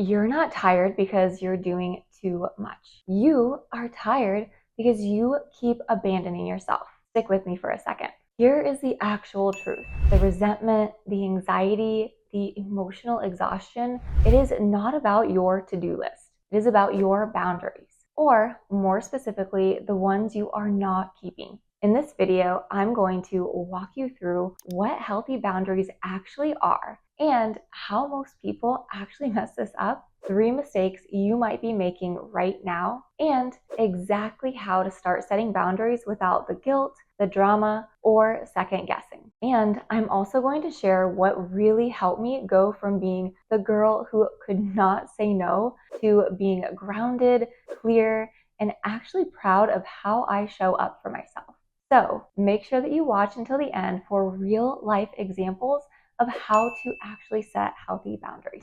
You're not tired because you're doing too much. You are tired because you keep abandoning yourself. Stick with me for a second. Here is the actual truth. The resentment, the anxiety, the emotional exhaustion, it is not about your to-do list. It is about your boundaries, or more specifically, the ones you are not keeping. In this video, I'm going to walk you through what healthy boundaries actually are and how most people actually mess this up, 3 mistakes you might be making right now, and exactly how to start setting boundaries without the guilt, the drama, or second guessing. And I'm also going to share what really helped me go from being the girl who could not say no to being grounded, clear, and actually proud of how I show up for myself. So make sure that you watch until the end for real life examples of how to actually set healthy boundaries.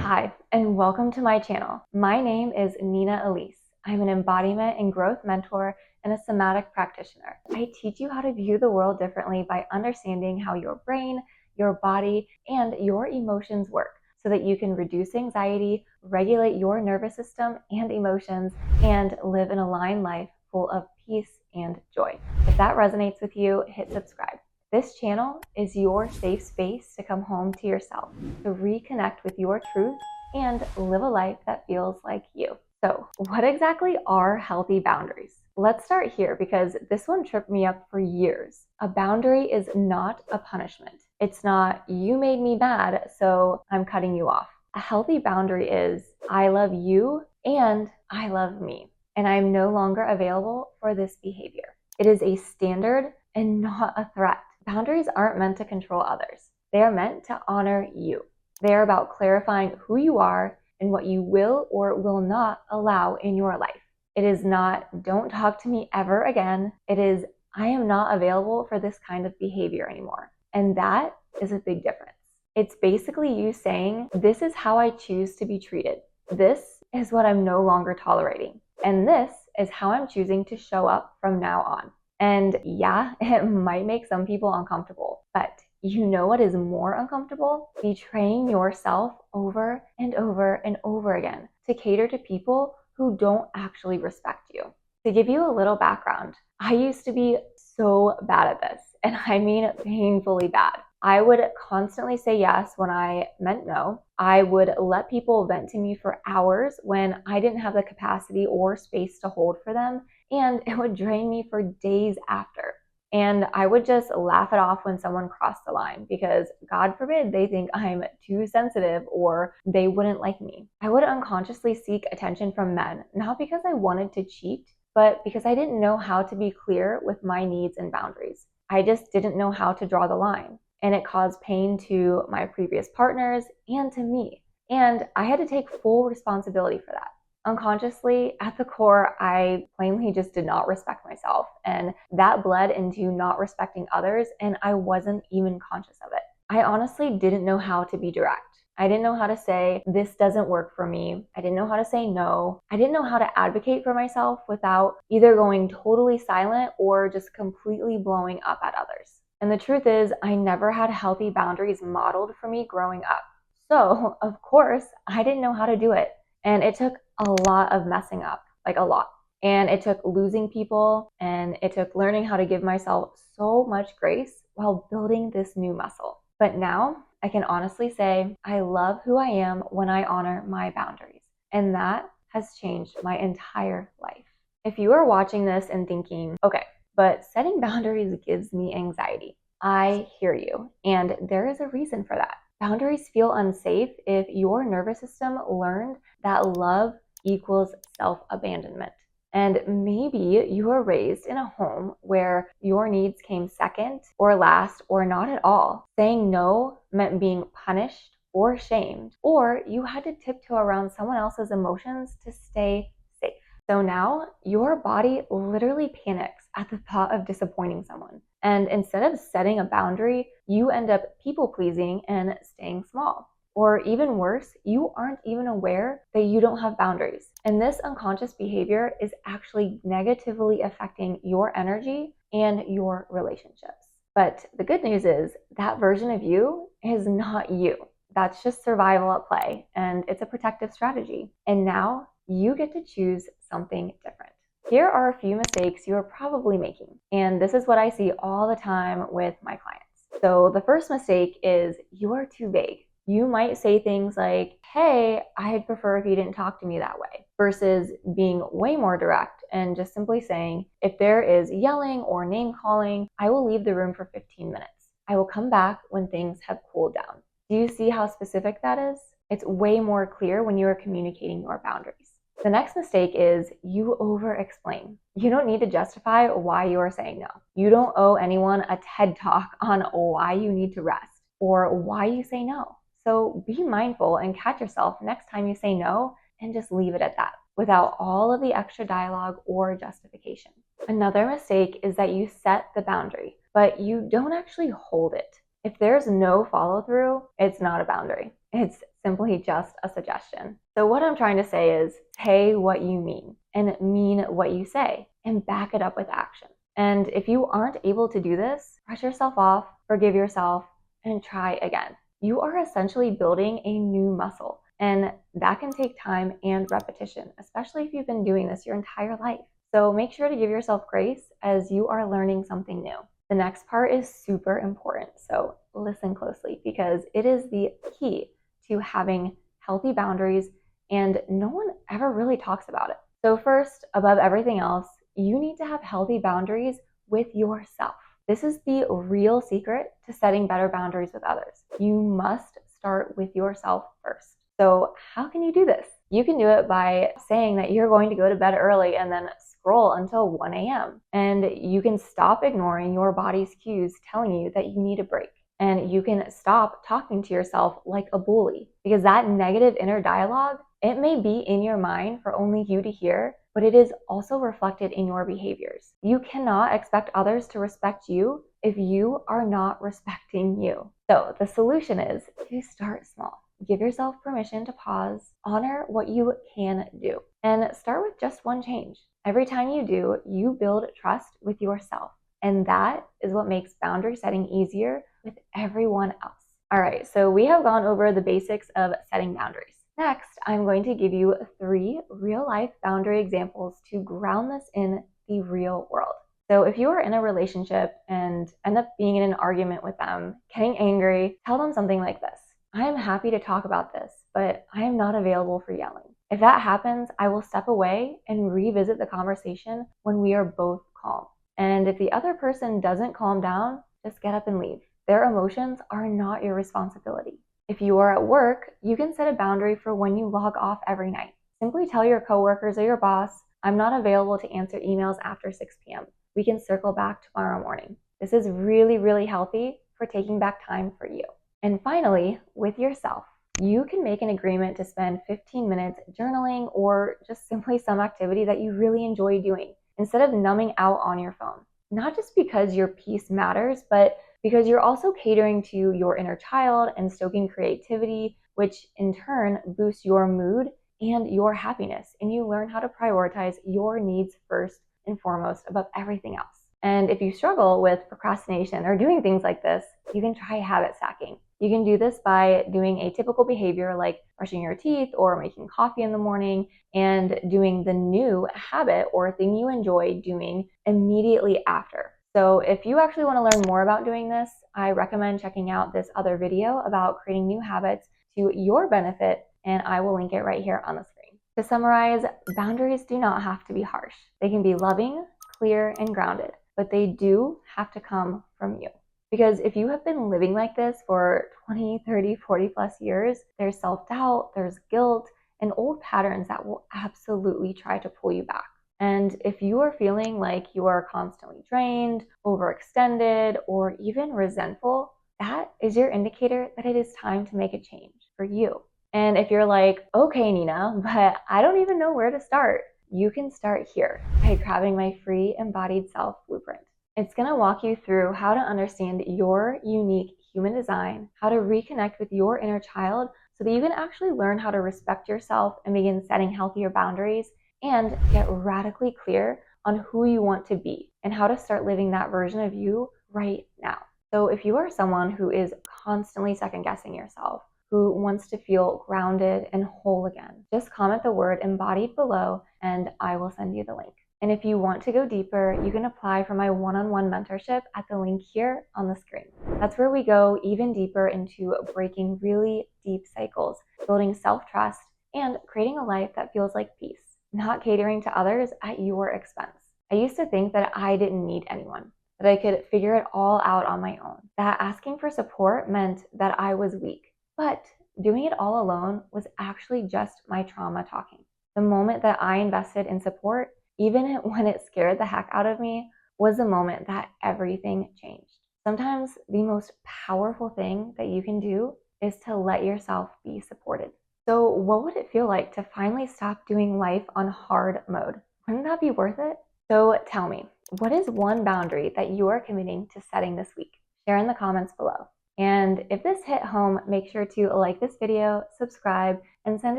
Hi, and welcome to my channel. My name is Nina Elise. I'm an embodiment and growth mentor and a somatic practitioner. I teach you how to view the world differently by understanding how your brain, your body, and your emotions work, so that you can reduce anxiety, regulate your nervous system and emotions, and live an aligned life full of peace and joy. If that resonates with you, hit subscribe. This channel is your safe space to come home to yourself, to reconnect with your truth, and live a life that feels like you. So, what exactly are healthy boundaries? Let's start here because this one tripped me up for years. A boundary is not a punishment. It's not, you made me mad, so I'm cutting you off. A healthy boundary is, I love you and I love me, and I'm no longer available for this behavior. It is a standard and not a threat. Boundaries aren't meant to control others. They are meant to honor you. They are about clarifying who you are and what you will or will not allow in your life. It is not, don't talk to me ever again. It is, I am not available for this kind of behavior anymore. And that is a big difference. It's basically you saying, this is how I choose to be treated. This is what I'm no longer tolerating. And this is how I'm choosing to show up from now on. And yeah, it might make some people uncomfortable, but you know what is more uncomfortable? Betraying yourself over and over and over again to cater to people who don't actually respect you. To give you a little background, I used to be so bad at this, and I mean painfully bad. I would constantly say yes when I meant no. I would let people vent to me for hours when I didn't have the capacity or space to hold for them, and it would drain me for days after. And I would just laugh it off when someone crossed the line because, God forbid, they think I'm too sensitive or they wouldn't like me. I would unconsciously seek attention from men, not because I wanted to cheat, but because I didn't know how to be clear with my needs and boundaries. I just didn't know how to draw the line. And it caused pain to my previous partners and to me. And I had to take full responsibility for that. Unconsciously, at the core, I plainly just did not respect myself. And that bled into not respecting others, and I wasn't even conscious of it. I honestly didn't know how to be direct. I didn't know how to say, this doesn't work for me. I didn't know how to say no. I didn't know how to advocate for myself without either going totally silent or just completely blowing up at others. And the truth is, I never had healthy boundaries modeled for me growing up. So, of course, I didn't know how to do it. And it took a lot of messing up, like a lot. And it took losing people, and it took learning how to give myself so much grace while building this new muscle. But now I can honestly say I love who I am when I honor my boundaries. And that has changed my entire life. If you are watching this and thinking, okay, but setting boundaries gives me anxiety, I hear you. And there is a reason for that. Boundaries feel unsafe if your nervous system learned that love equals self-abandonment. And maybe you were raised in a home where your needs came second or last or not at all. Saying no meant being punished or shamed, or you had to tiptoe around someone else's emotions to stay safe. So now your body literally panics at the thought of disappointing someone. And instead of setting a boundary, you end up people-pleasing and staying small. Or even worse, you aren't even aware that you don't have boundaries. And this unconscious behavior is actually negatively affecting your energy and your relationships. But the good news is that version of you is not you. That's just survival at play, and it's a protective strategy. And now you get to choose something different. Here are a few mistakes you are probably making, and this is what I see all the time with my clients. So the first mistake is you are too vague. You might say things like, hey, I'd prefer if you didn't talk to me that way, versus being way more direct and just simply saying, if there is yelling or name calling, I will leave the room for 15 minutes. I will come back when things have cooled down. Do you see how specific that is? It's way more clear when you are communicating your boundaries. The next mistake is you over-explain. You don't need to justify why you are saying no. You don't owe anyone a TED talk on why you need to rest or why you say no. So be mindful and catch yourself next time you say no and just leave it at that without all of the extra dialogue or justification. Another mistake is that you set the boundary, but you don't actually hold it. If there's no follow through, it's not a boundary. It's simply just a suggestion. So what I'm trying to say is say what you mean and mean what you say and back it up with action. And if you aren't able to do this, brush yourself off, forgive yourself, and try again. You are essentially building a new muscle, and that can take time and repetition, especially if you've been doing this your entire life. So make sure to give yourself grace as you are learning something new. The next part is super important, so listen closely because it is the key to having healthy boundaries, and no one ever really talks about it. So first, above everything else, you need to have healthy boundaries with yourself. This is the real secret to setting better boundaries with others. You must start with yourself first. So how can you do this? You can do it by saying that you're going to go to bed early and then scroll until 1 a.m. And you can stop ignoring your body's cues telling you that you need a break. And you can stop talking to yourself like a bully, because that negative inner dialogue, it may be in your mind for only you to hear, but it is also reflected in your behaviors. You cannot expect others to respect you if you are not respecting you. So the solution is to start small. Give yourself permission to pause, honor what you can do, and start with just one change. Every time you do, you build trust with yourself. And that is what makes boundary setting easier with everyone else. All right, so we have gone over the basics of setting boundaries. Next, I'm going to give you 3 real-life boundary examples to ground this in the real world. So if you are in a relationship and end up being in an argument with them, getting angry, tell them something like this. I am happy to talk about this, but I am not available for yelling. If that happens, I will step away and revisit the conversation when we are both calm. And if the other person doesn't calm down, just get up and leave. Their emotions are not your responsibility. If you are at work, you can set a boundary for when you log off every night. Simply tell your coworkers or your boss, I'm not available to answer emails after 6 p.m. We can circle back tomorrow morning. This is really, really healthy for taking back time for you. And finally, with yourself, you can make an agreement to spend 15 minutes journaling or just simply some activity that you really enjoy doing instead of numbing out on your phone. Not just because your peace matters, but because you're also catering to your inner child and stoking creativity, which in turn boosts your mood and your happiness. And you learn how to prioritize your needs first and foremost above everything else. And if you struggle with procrastination or doing things like this, you can try habit stacking. You can do this by doing a typical behavior like brushing your teeth or making coffee in the morning and doing the new habit or thing you enjoy doing immediately after. So if you actually want to learn more about doing this, I recommend checking out this other video about creating new habits to your benefit, and I will link it right here on the screen. To summarize, boundaries do not have to be harsh. They can be loving, clear, and grounded, but they do have to come from you. Because if you have been living like this for 20, 30, 40 plus years, there's self-doubt, there's guilt, and old patterns that will absolutely try to pull you back. And if you are feeling like you are constantly drained, overextended, or even resentful, that is your indicator that it is time to make a change for you. And if you're like, okay, Nina, but I don't even know where to start, you can start here by grabbing my free Embodied Self Blueprint. It's going to walk you through how to understand your unique human design, how to reconnect with your inner child so that you can actually learn how to respect yourself and begin setting healthier boundaries and get radically clear on who you want to be and how to start living that version of you right now. So if you are someone who is constantly second guessing yourself, who wants to feel grounded and whole again, just comment the word embodied below and I will send you the link. And if you want to go deeper, you can apply for my one-on-one mentorship at the link here on the screen. That's where we go even deeper into breaking really deep cycles, building self-trust, and creating a life that feels like peace, not catering to others at your expense. I used to think that I didn't need anyone, that I could figure it all out on my own, that asking for support meant that I was weak. But doing it all alone was actually just my trauma talking. The moment that I invested in support, even when it scared the heck out of me, was the moment that everything changed. Sometimes the most powerful thing that you can do is to let yourself be supported. So what would it feel like to finally stop doing life on hard mode? Wouldn't that be worth it? So tell me, what is one boundary that you are committing to setting this week? Share in the comments below. And if this hit home, make sure to like this video, subscribe, and send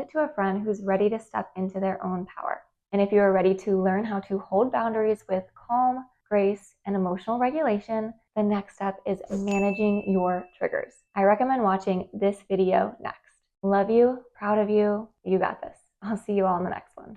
it to a friend who's ready to step into their own power. And if you are ready to learn how to hold boundaries with calm, grace, and emotional regulation, the next step is managing your triggers. I recommend watching this video next. Love you, proud of you, you got this. I'll see you all in the next one.